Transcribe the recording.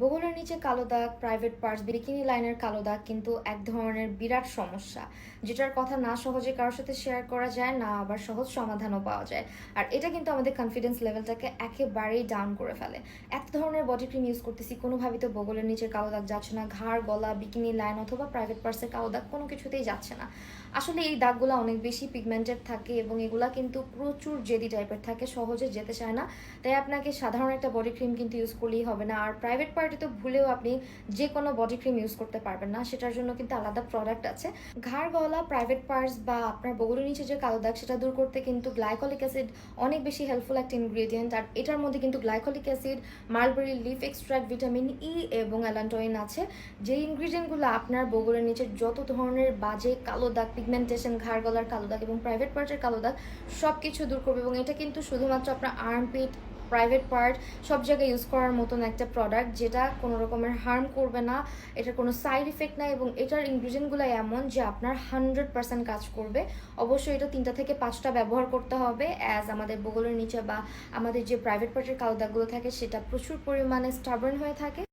বগলের নিচে কালো দাগ, প্রাইভেট পার্টস, বিকিনি লাইনের কালো দাগ কিন্তু এক ধরনের বিরাট সমস্যা, যেটার কথা না সহজে কারোর সাথে শেয়ার করা যায়, না আবার সহজ সমাধানও পাওয়া যায়। আর এটা কিন্তু আমাদের কনফিডেন্স লেভেলটাকে একেবারেই ডাউন করে ফেলে। এত ধরনের বডি ক্রিম ইউজ করতেছি, কোনোভাবেই তো বগলের নিচের কালো দাগ যাচ্ছে না, ঘাড়, গলা, বিকিনি লাইন অথবা প্রাইভেট পার্টসের কালো দাগ কোনো কিছুতেই যাচ্ছে না। আসলে এই দাগগুলো অনেক বেশি পিগমেন্টেড থাকে এবং এগুলা কিন্তু প্রচুর জেদি টাইপের থাকে, সহজে যেতে চায় না। তাই আপনাকে সাধারণ একটা বডি ক্রিম কিন্তু ইউজ করলেই হবে না। আর প্রাইভেট পার্টি তো ভুলেও আপনি যে কোনো বডি ক্রিম ইউজ করতে পারবেন না, সেটার জন্য কিন্তু আলাদা প্রোডাক্ট আছে। ঘাড়, গলা, প্রাইভেট পার্টস বা আপনার বগলের নিচে যে কালো দাগ সেটা দূর করতে কিন্তু গ্লাইকলিক অ্যাসিড অনেক বেশি হেল্পফুল একটা ইনগ্রিডিয়েন্ট। আর এটার মধ্যে কিন্তু glycolic acid, mulberry leaf extract, vitamin E এবং অ্যালান্টোইন আছে, যে ইনগ্রিডিয়েন্টগুলো আপনার বগলের নিচের যত ধরনের বাজে কালো দাগ, পিগমেন্টেশন, ঘাড়, গলার কালো দাগ এবং প্রাইভেট পার্টের কালো দাগ সব কিছু দূর করবে। এবং এটা কিন্তু শুধুমাত্র আপনার আর্মপিট, প্রাইভেট পার্ট সব জায়গায় ইউজ করার মতন একটা প্রোডাক্ট, যেটা কোনো রকমের হার্ম করবে না, এটার কোনো সাইড ইফেক্ট নাই এবং এটার ইনগ্রিডিয়েন্টগুলো এমন যে আপনার 100% কাজ করবে। অবশ্যই এটা 3টা থেকে 5টা ব্যবহার করতে হবে, অ্যাজ আমাদের বগলের নিচে বা আমাদের যে প্রাইভেট পার্টের কালো দাগগুলো থাকে সেটা প্রচুর পরিমাণে স্টাবর্ন হয়ে থাকে।